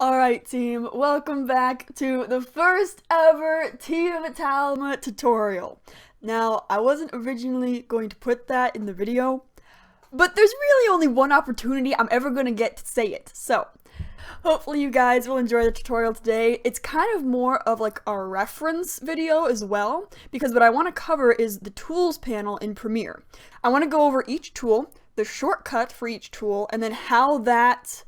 Alright team, welcome back to the first ever teamTALIMA tutorial. Now, I wasn't originally going to put that in the video, but there's really only one opportunity I'm ever going to get to say it. So, hopefully you guys will enjoy the tutorial today. It's kind of more of like a reference video as well, because what I want to cover is the tools panel in Premiere. I want to go over each tool, the shortcut for each tool, and then how that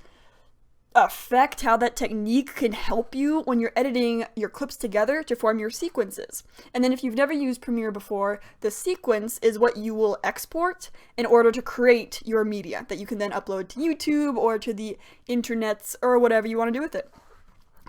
technique can help you when you're editing your clips together to form your sequences. And then if you've never used Premiere before, the sequence is what you will export in order to create your media that you can then upload to YouTube or to the internets or whatever you want to do with it.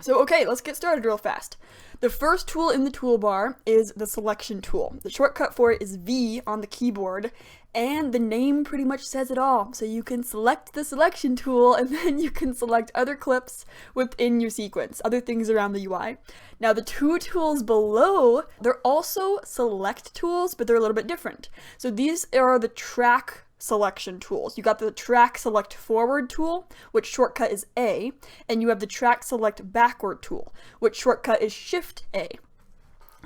So okay, let's get started real fast. The first tool in the toolbar is the selection tool. The shortcut for it is V on the keyboard, and the name pretty much says it all. So you can select the selection tool and then you can select other clips within your sequence, other things around the UI. Now the two tools below, they're also select tools, but they're a little bit different. So these are the track selection tools. You got the track select forward tool, which shortcut is A, and you have the track select backward tool, which shortcut is Shift A.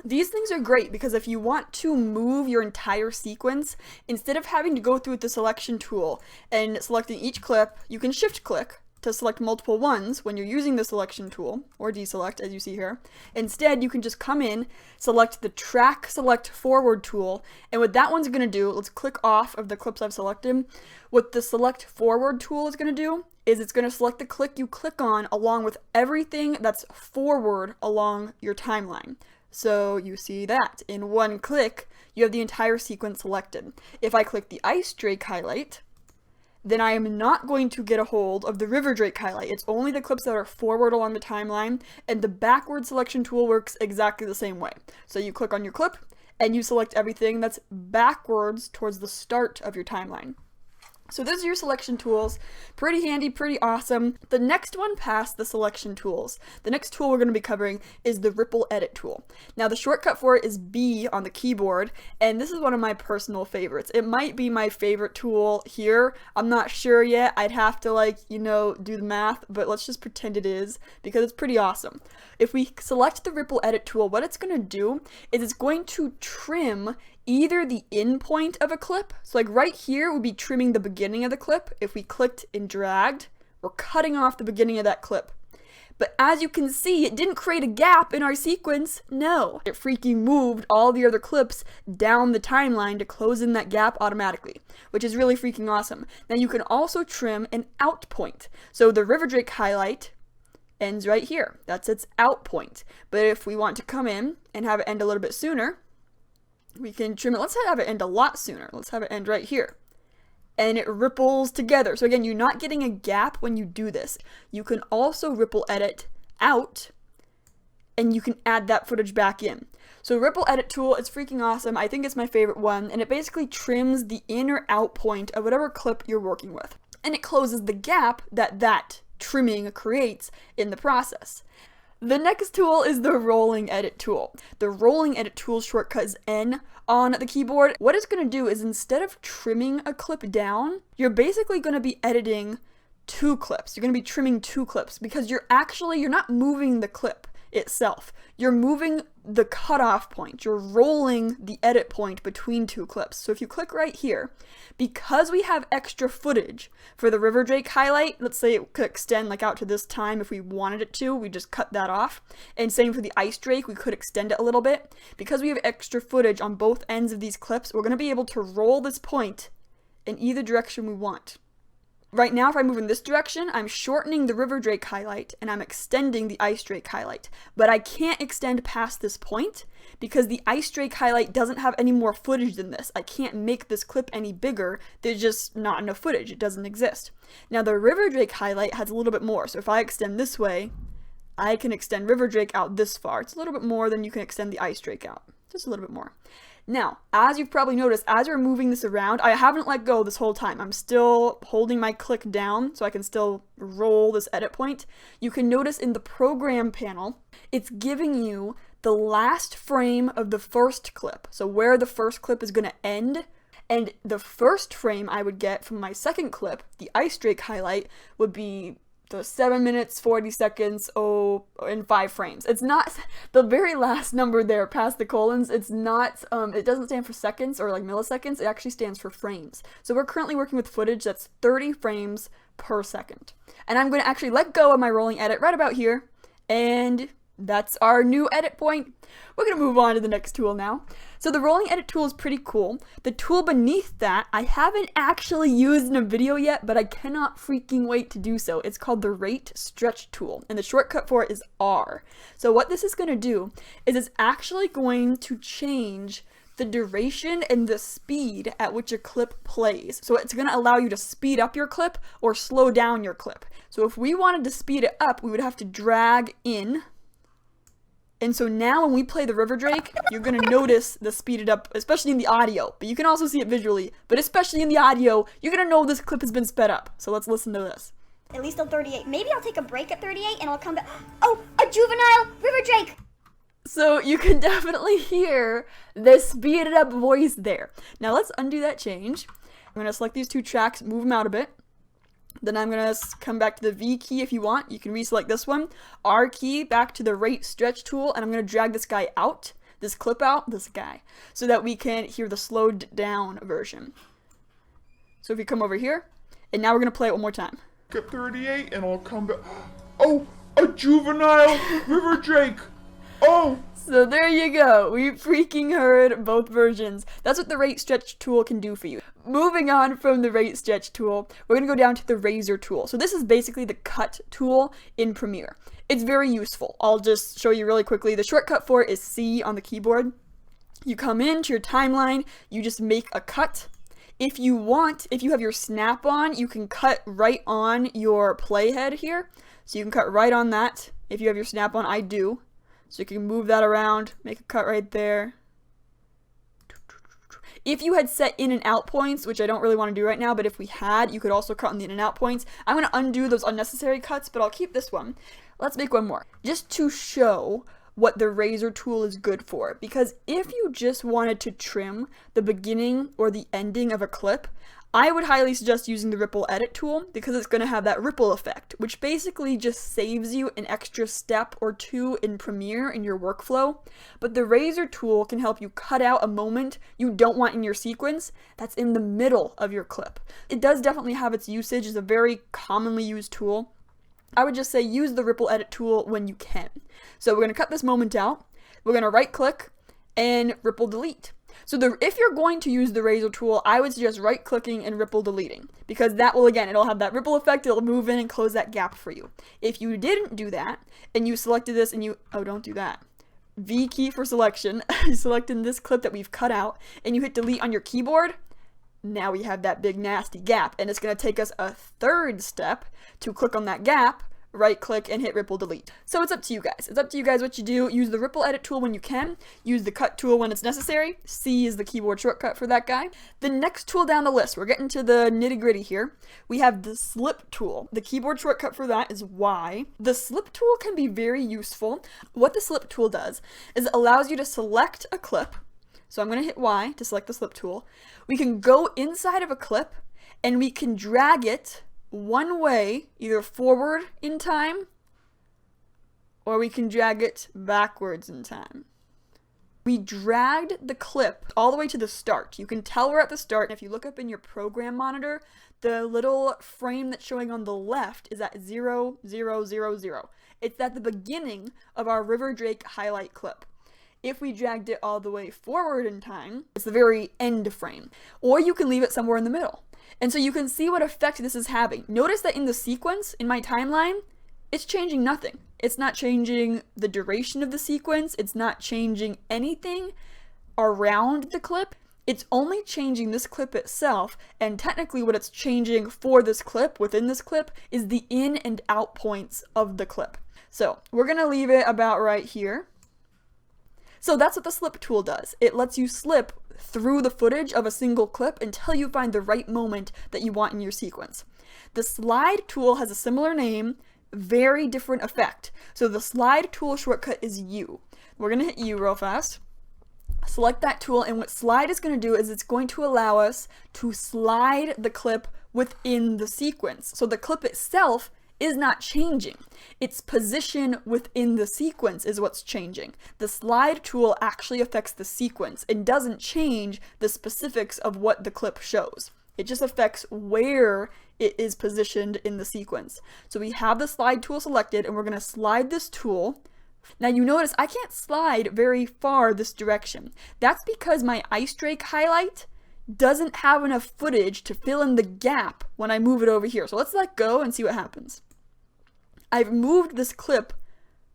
These things are great because if you want to move your entire sequence, instead of having to go through with the selection tool and selecting each clip, you can shift click to select multiple ones when you're using the selection tool, or deselect as you see here. Instead, you can just come in, select the track select forward tool, and what that one's going to do, let's click off of the clips I've selected. What the select forward tool is going to do is it's going to select the clip you click on along with everything that's forward along your timeline. So you see that in one click, you have the entire sequence selected. If I click the ice drake highlight, then I am not going to get a hold of the river drake highlight. It's only the clips that are forward along the timeline, and the backward selection tool works exactly the same way. So you click on your clip, and you select everything that's backwards towards the start of your timeline. So those are your selection tools. Pretty handy, pretty awesome. The next one past the selection tools, the next tool we're going to be covering is the ripple edit tool. Now the shortcut for it is B on the keyboard, and this is one of my personal favorites. It might be my favorite tool here. I'm not sure yet. I'd have to do the math, but let's just pretend it is because it's pretty awesome. If we select the ripple edit tool, what it's going to do is it's going to trim either the end point of a clip, so like right here would be trimming the beginning of the clip. If we clicked and dragged, we're cutting off the beginning of that clip. But as you can see, it didn't create a gap in our sequence. No, it freaking moved all the other clips down the timeline to close in that gap automatically, which is really freaking awesome. Now you can also trim an out point. So the river drake highlight ends right here. That's its out point. But if we want to come in and have it end a little bit sooner, we can trim it. Let's have it end a lot sooner. Let's have it end right here. And it ripples together. So again, you're not getting a gap when you do this. You can also ripple edit out, and you can add that footage back in. So ripple edit tool is freaking awesome. I think it's my favorite one, and it basically trims the in or out point of whatever clip you're working with. And it closes the gap that trimming creates in the process. The next tool is the rolling edit tool. The rolling edit tool shortcut is N on the keyboard. What it's going to do is instead of trimming a clip down, you're basically going to be editing two clips. You're going to be trimming two clips because you're not moving the clip itself. You're moving the cutoff point. You're rolling the edit point between two clips. So if you click right here, because we have extra footage for the river drake highlight, let's say it could extend like out to this time if we wanted it to, we just cut that off. And same for the ice drake, we could extend it a little bit. Because we have extra footage on both ends of these clips, we're going to be able to roll this point in either direction we want. Right now, if I move in this direction, I'm shortening the river drake highlight and I'm extending the ice drake highlight. But I can't extend past this point because the ice drake highlight doesn't have any more footage than this. I can't make this clip any bigger. There's just not enough footage. It doesn't exist. Now the river drake highlight has a little bit more. So if I extend this way, I can extend river drake out this far. It's a little bit more than you can extend the ice drake out. Just a little bit more. Now, as you've probably noticed, as we're moving this around, I haven't let go this whole time. I'm still holding my click down so I can still roll this edit point. You can notice in the program panel, it's giving you the last frame of the first clip. So where the first clip is going to end. And the first frame I would get from my second clip, the ice drake highlight, would be the 7 minutes, 40 seconds, in 5 frames. It's not, the very last number there past the colons, it's not, it doesn't stand for seconds or like milliseconds, it actually stands for frames. So we're currently working with footage that's 30 frames per second. And I'm going to actually let go of my rolling edit right about here, and that's our new edit point. We're going to move on to the next tool now. So the rolling edit tool is pretty cool. The tool beneath that, I haven't actually used in a video yet, but I cannot freaking wait to do so. It's called the rate stretch tool, and the shortcut for it is R. So what this is going to do is it's actually going to change the duration and the speed at which a clip plays. So it's going to allow you to speed up your clip or slow down your clip. So if we wanted to speed it up, we would have to drag in. And so now when we play the River Drake, you're going to notice the speeded up, especially in the audio. But you can also see it visually. But especially in the audio, you're going to know this clip has been sped up. So let's listen to this. At least till 38. Maybe I'll take a break at 38 and I'll come back. Oh, a juvenile River Drake! So you can definitely hear the speeded up voice there. Now let's undo that change. I'm going to select these 2 tracks, move them out a bit. Then I'm going to come back to the V key if you want. You can reselect this one. R key back to the rate stretch tool, and I'm going to drag this guy out, this clip out, this guy, so that we can hear the slowed down version. So if you come over here, and now we're going to play it one more time. Get 38 and I'll come back. Oh, a juvenile River Drake. Oh! So there you go. We freaking heard both versions. That's what the rate stretch tool can do for you. Moving on from the rate stretch tool, we're going to go down to the razor tool. So this is basically the cut tool in Premiere. It's very useful. I'll just show you really quickly. The shortcut for it is C on the keyboard. You come into your timeline, you just make a cut. If you want, if you have your snap on, you can cut right on your playhead here. So you can cut right on that. If you have your snap on, I do. So you can move that around, make a cut right there. If you had set in and out points, which I don't really want to do right now, but if we had, you could also cut on the in and out points. I'm going to undo those unnecessary cuts, but I'll keep this one. Let's make one more, just to show what the razor tool is good for. Because if you just wanted to trim the beginning or the ending of a clip, I would highly suggest using the ripple edit tool because it's going to have that ripple effect, which basically just saves you an extra step or 2 in Premiere in your workflow. But the razor tool can help you cut out a moment you don't want in your sequence that's in the middle of your clip. It does definitely have its usage. It's a very commonly used tool. I would just say use the ripple edit tool when you can. So we're going to cut this moment out. We're going to right click and ripple delete. So if you're going to use the razor tool, I would suggest right clicking and ripple deleting, because that will, again, it'll have that ripple effect, it'll move in and close that gap for you. If you didn't do that, and you selected this and oh, don't do that. V key for selection, you selected this clip that we've cut out, and you hit delete on your keyboard, now we have that big nasty gap, and it's going to take us a 3rd step to click on that gap, right click and hit ripple delete. So it's up to you guys. It's up to you guys what you do. Use the ripple edit tool when you can. Use the cut tool when it's necessary. C is the keyboard shortcut for that guy. The next tool down the list, we're getting to the nitty gritty here. We have the slip tool. The keyboard shortcut for that is Y. The slip tool can be very useful. What the slip tool does is it allows you to select a clip. So I'm going to hit Y to select the slip tool. We can go inside of a clip and we can drag it one way, either forward in time, or we can drag it backwards in time. We dragged the clip all the way to the start. You can tell we're at the start, and if you look up in your program monitor, the little frame that's showing on the left is at 0, 0, 0, 0. It's at the beginning of our River Drake highlight clip. If we dragged it all the way forward in time, it's the very end frame. Or you can leave it somewhere in the middle. And so you can see what effect this is having. Notice that in the sequence, in my timeline, it's changing nothing. It's not changing the duration of the sequence. It's not changing anything around the clip. It's only changing this clip itself. And technically what it's changing for this clip, within this clip, is the in and out points of the clip. So we're going to leave it about right here. So that's what the slip tool does. It lets you slip through the footage of a single clip until you find the right moment that you want in your sequence. The slide tool has a similar name, very different effect. So the slide tool shortcut is U. We're going to hit U real fast. Select that tool, and what slide is going to do is it's going to allow us to slide the clip within the sequence. So the clip itself is not changing. Its position within the sequence is what's changing. The slide tool actually affects the sequence and doesn't change the specifics of what the clip shows. It just affects where it is positioned in the sequence. So we have the slide tool selected, and we're going to slide this tool. Now you notice I can't slide very far this direction. That's because my ice drake highlight doesn't have enough footage to fill in the gap when I move it over here. So let's let go and see what happens. I've moved this clip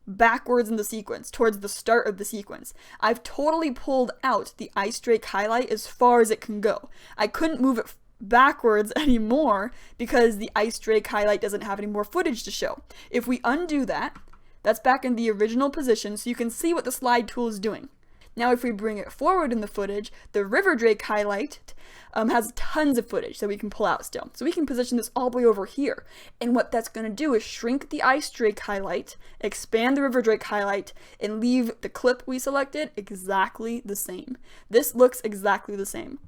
backwards in the sequence, towards the start of the sequence. I've totally pulled out the ice drake highlight as far as it can go. I couldn't move it backwards anymore because the ice drake highlight doesn't have any more footage to show. If we undo that, that's back in the original position, so you can see what the slide tool is doing. Now if we bring it forward in the footage, the river drake highlight has tons of footage that we can pull out still. So we can position this all the way over here. And what that's going to do is shrink the ice drake highlight, expand the river drake highlight, and leave the clip we selected exactly the same. This looks exactly the same.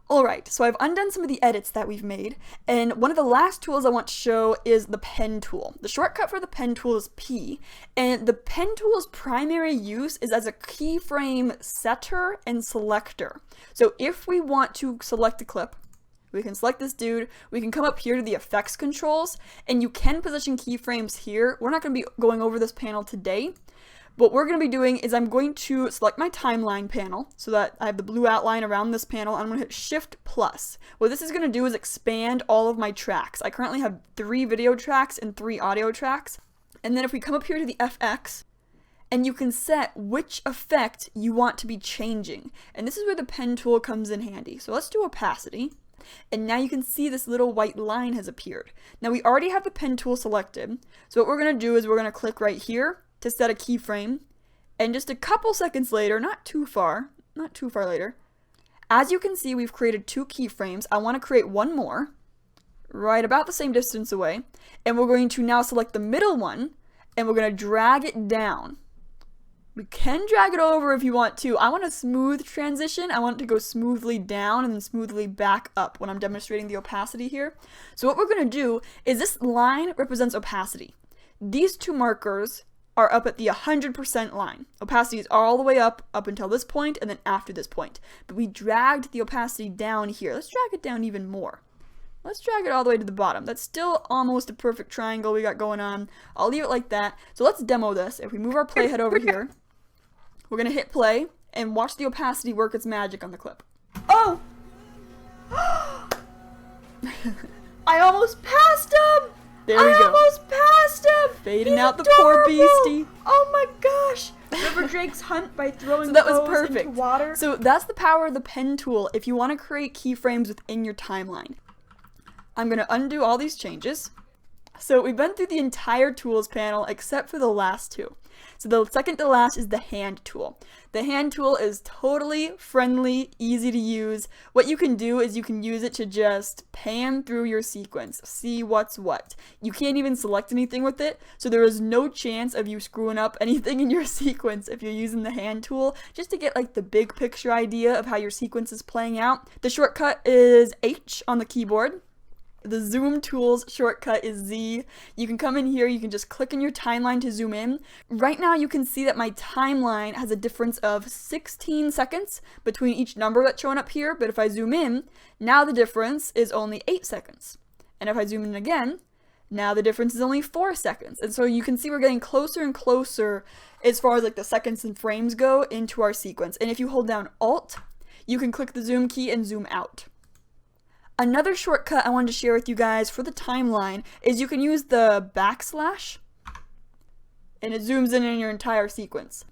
Alright, so I've undone some of the edits that we've made, and one of the last tools I want to show is the pen tool. The shortcut for the pen tool is P, and the pen tool's primary use is as a keyframe setter and selector. So if we want to select a clip, we can select this dude, we can come up here to the effects controls, and you can position keyframes here. We're not going to be going over this panel today. What we're going to be doing is I'm going to select my timeline panel so that I have the blue outline around this panel, and I'm going to hit Shift plus. What this is going to do is expand all of my tracks. I currently have 3 video tracks and 3 audio tracks. And then if we come up here to the FX, and you can set which effect you want to be changing. And this is where the pen tool comes in handy. So let's do opacity. And now you can see this little white line has appeared. Now we already have the pen tool selected. So what we're going to do is we're going to click right here to set a keyframe, and just a couple seconds later, not too far later, as you can see, we've created 2 keyframes. I want to create one more, right about the same distance away, and we're going to now select the middle one, and we're going to drag it down. We can drag it over if you want to. I want a smooth transition. I want it to go smoothly down and then smoothly back up when I'm demonstrating the opacity here. So what we're going to do is this line represents opacity. These 2 markers are up at the 100% line. Opacity is all the way up until this point, and then after this point. But we dragged the opacity down here. Let's drag it down even more. Let's drag it all the way to the bottom. That's still almost a perfect triangle we got going on. I'll leave it like that. So let's demo this. If we move our playhead over here, we're going to hit play and watch the opacity work its magic on the clip. Oh! I almost passed him! There we go. I almost passed him! Fading out the poor beastie. Oh my gosh! River drakes hunt by throwing that was perfect. Into water. So that's the power of the pen tool if you want to create keyframes within your timeline. I'm going to undo all these changes. So we've been through the entire tools panel except for the last 2. So the second to last is the hand tool. The hand tool is totally friendly, easy to use. What you can do is you can use it to just pan through your sequence, see what's what. You can't even select anything with it, so there is no chance of you screwing up anything in your sequence if you're using the hand tool, just to get like the big picture idea of how your sequence is playing out. The shortcut is H on the keyboard. The zoom tool's shortcut is Z. You can come in here, you can just click in your timeline to zoom in. Right now you can see that my timeline has a difference of 16 seconds between each number that's showing up here, but if I zoom in, now the difference is only 8 seconds. And if I zoom in again, now the difference is only 4 seconds. And so you can see we're getting closer and closer as far as like the seconds and frames go into our sequence. And if you hold down Alt, you can click the zoom key and zoom out. Another shortcut I wanted to share with you guys for the timeline is you can use the backslash and it zooms in your entire sequence.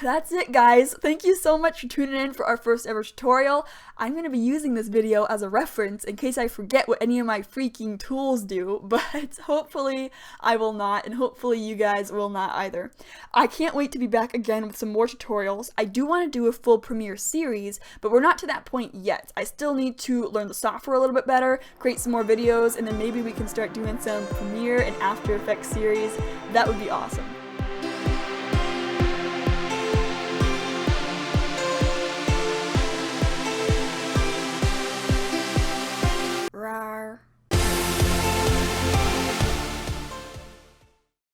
That's it, guys. Thank you so much for tuning in for our first ever tutorial. I'm going to be using this video as a reference in case I forget what any of my freaking tools do, but hopefully I will not, and hopefully you guys will not either. I can't wait to be back again with some more tutorials. I do want to do a full Premiere series, but we're not to that point yet. I still need to learn the software a little bit better, create some more videos, and then maybe we can start doing some Premiere and After Effects series. That would be awesome.